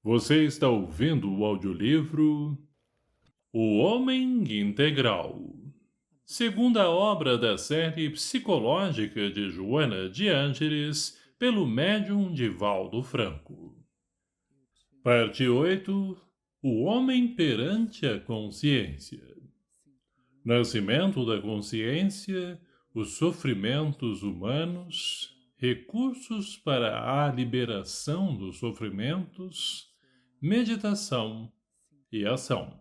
Você está ouvindo o audiolivro O Homem Integral, segunda obra da série psicológica de Joana de Ângeles, pelo médium Divaldo Franco. Parte 8. O Homem perante a Consciência. Nascimento da consciência, os sofrimentos humanos, recursos para a liberação dos sofrimentos, meditação e ação.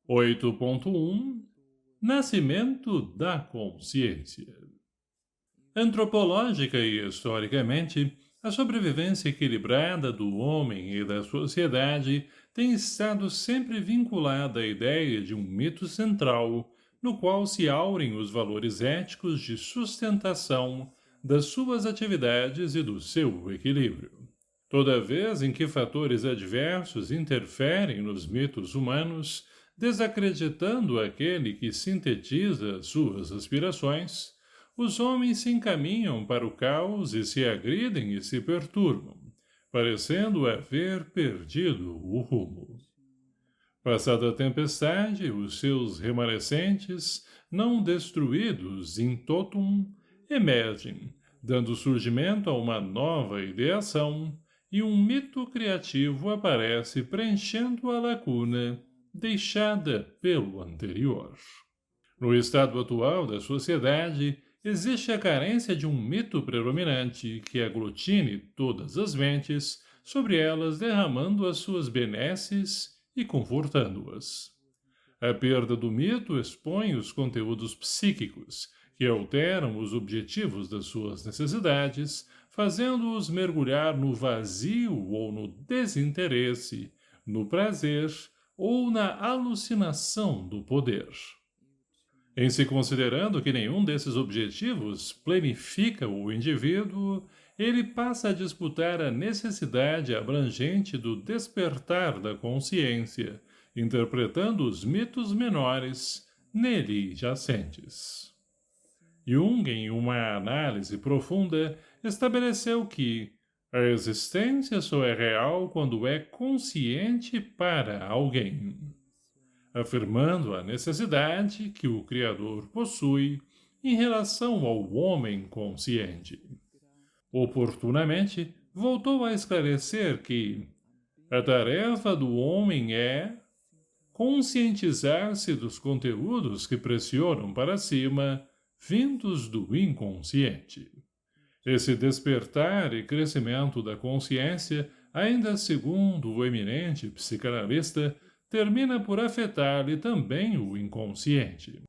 8.1 Nascimento da consciência. Antropológica e historicamente, a sobrevivência equilibrada do homem e da sociedade tem estado sempre vinculada à ideia de um mito central, no qual se aurem os valores éticos de sustentação das suas atividades e do seu equilíbrio. Toda vez em que fatores adversos interferem nos mitos humanos, desacreditando aquele que sintetiza suas aspirações, os homens se encaminham para o caos e se agridem e se perturbam, parecendo haver perdido o rumo. Passada a tempestade, os seus remanescentes, não destruídos in totum, emergem, dando surgimento a uma nova ideação, e um mito criativo aparece preenchendo a lacuna deixada pelo anterior. No estado atual da sociedade, existe a carência de um mito predominante que aglutine todas as mentes, sobre elas derramando as suas benesses e confortando-as. A perda do mito expõe os conteúdos psíquicos, que alteram os objetivos das suas necessidades, fazendo-os mergulhar no vazio ou no desinteresse, no prazer ou na alucinação do poder. Em se considerando que nenhum desses objetivos planifica o indivíduo, ele passa a disputar a necessidade abrangente do despertar da consciência, interpretando os mitos menores nele jacentes. Jung, em uma análise profunda, estabeleceu que a existência só é real quando é consciente para alguém, afirmando a necessidade que o Criador possui em relação ao homem consciente. Oportunamente, voltou a esclarecer que a tarefa do homem é conscientizar-se dos conteúdos que pressionam para cima, vindos do inconsciente. Esse despertar e crescimento da consciência, ainda segundo o eminente psicanalista, termina por afetar-lhe também o inconsciente.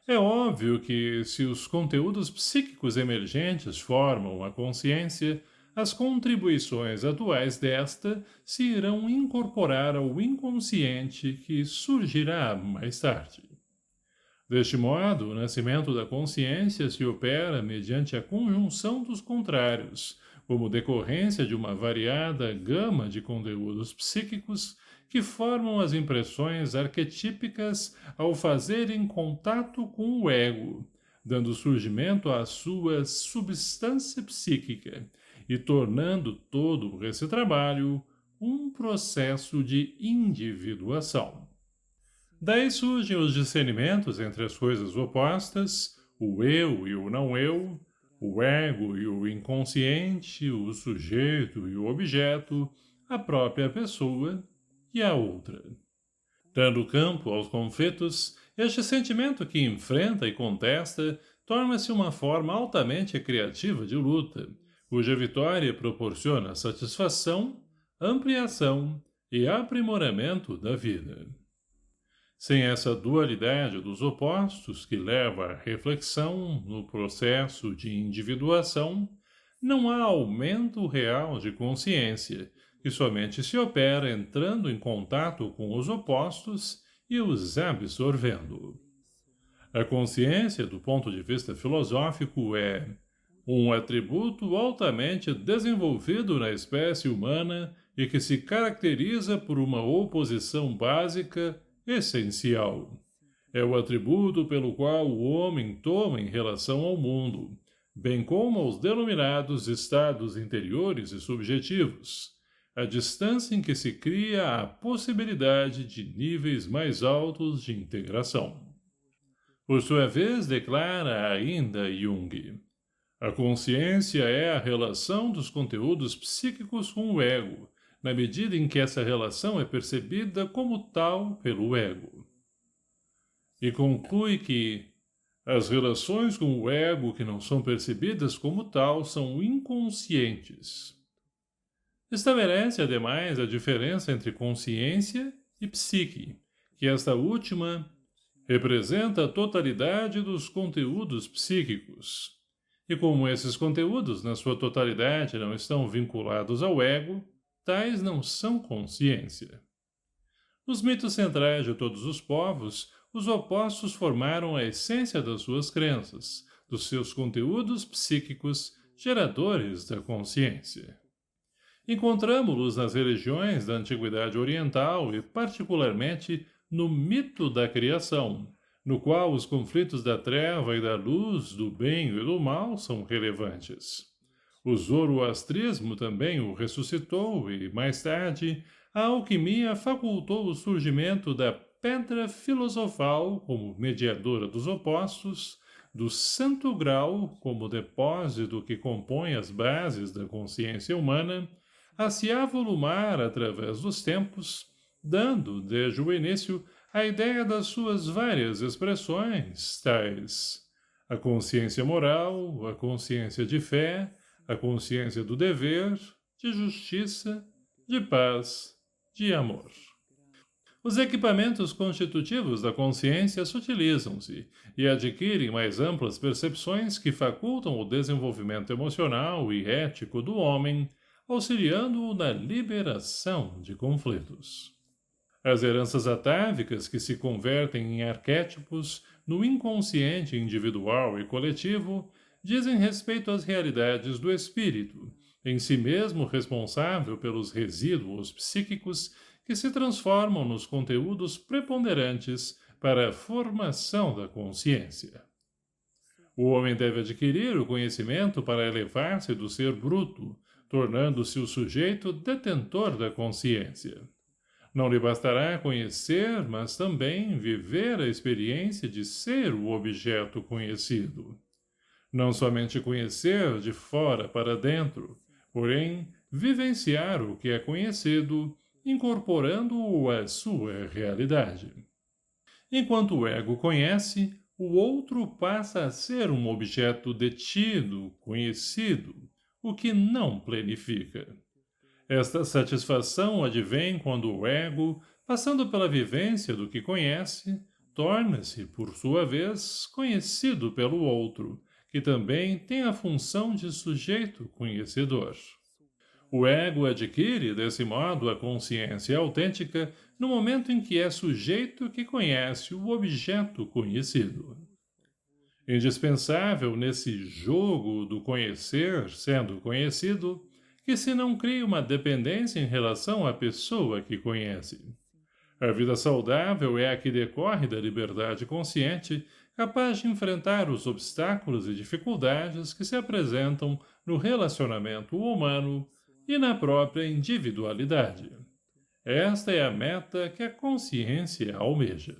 É óbvio que, se os conteúdos psíquicos emergentes formam a consciência, as contribuições atuais desta se irão incorporar ao inconsciente que surgirá mais tarde. Deste modo, o nascimento da consciência se opera mediante a conjunção dos contrários, como decorrência de uma variada gama de conteúdos psíquicos que formam as impressões arquetípicas ao fazerem contato com o ego, dando surgimento à sua substância psíquica e tornando todo esse trabalho um processo de individuação. Daí surgem os discernimentos entre as coisas opostas, o eu e o não eu, o ego e o inconsciente, o sujeito e o objeto, a própria pessoa e a outra. Dando campo aos conflitos, este sentimento que enfrenta e contesta torna-se uma forma altamente criativa de luta, cuja vitória proporciona satisfação, ampliação e aprimoramento da vida. Sem essa dualidade dos opostos que leva à reflexão no processo de individuação, não há aumento real de consciência, que somente se opera entrando em contato com os opostos e os absorvendo. A consciência, do ponto de vista filosófico, é um atributo altamente desenvolvido na espécie humana e que se caracteriza por uma oposição básica essencial. É o atributo pelo qual o homem toma em relação ao mundo, bem como aos denominados estados interiores e subjetivos, a distância em que se cria a possibilidade de níveis mais altos de integração. Por sua vez, declara ainda Jung: a consciência é a relação dos conteúdos psíquicos com o ego, na medida em que essa relação é percebida como tal pelo ego. E conclui que as relações com o ego que não são percebidas como tal são inconscientes. Estabelece, ademais, a diferença entre consciência e psique, que esta última representa a totalidade dos conteúdos psíquicos. E como esses conteúdos, na sua totalidade, não estão vinculados ao ego, tais não são consciência. Nos mitos centrais de todos os povos, os opostos formaram a essência das suas crenças, dos seus conteúdos psíquicos, geradores da consciência. Encontramo-los nas religiões da Antiguidade Oriental e, particularmente, no mito da criação, no qual os conflitos da treva e da luz, do bem e do mal são relevantes. O zoroastrismo também o ressuscitou e, mais tarde, a alquimia facultou o surgimento da pedra filosofal como mediadora dos opostos, do santo grau como depósito que compõe as bases da consciência humana, a se avolumar através dos tempos, dando, desde o início, a ideia das suas várias expressões, tais a consciência moral, a consciência de fé, a consciência do dever, de justiça, de paz, de amor. Os equipamentos constitutivos da consciência sutilizam-se e adquirem mais amplas percepções que facultam o desenvolvimento emocional e ético do homem, auxiliando-o na liberação de conflitos. As heranças atávicas que se convertem em arquétipos no inconsciente individual e coletivo dizem respeito às realidades do espírito, em si mesmo responsável pelos resíduos psíquicos que se transformam nos conteúdos preponderantes para a formação da consciência. O homem deve adquirir o conhecimento para elevar-se do ser bruto, tornando-se o sujeito detentor da consciência. Não lhe bastará conhecer, mas também viver a experiência de ser o objeto conhecido. Não somente conhecer de fora para dentro, porém, vivenciar o que é conhecido, incorporando-o à sua realidade. Enquanto o ego conhece, o outro passa a ser um objeto detido, conhecido, o que não plenifica. Esta satisfação advém quando o ego, passando pela vivência do que conhece, torna-se, por sua vez, conhecido pelo outro, que também tem a função de sujeito conhecedor. O ego adquire, desse modo, a consciência autêntica no momento em que é sujeito que conhece o objeto conhecido. Indispensável nesse jogo do conhecer sendo conhecido, que se não cria uma dependência em relação à pessoa que conhece. A vida saudável é a que decorre da liberdade consciente, capaz de enfrentar os obstáculos e dificuldades que se apresentam no relacionamento humano e na própria individualidade. Esta é a meta que a consciência almeja.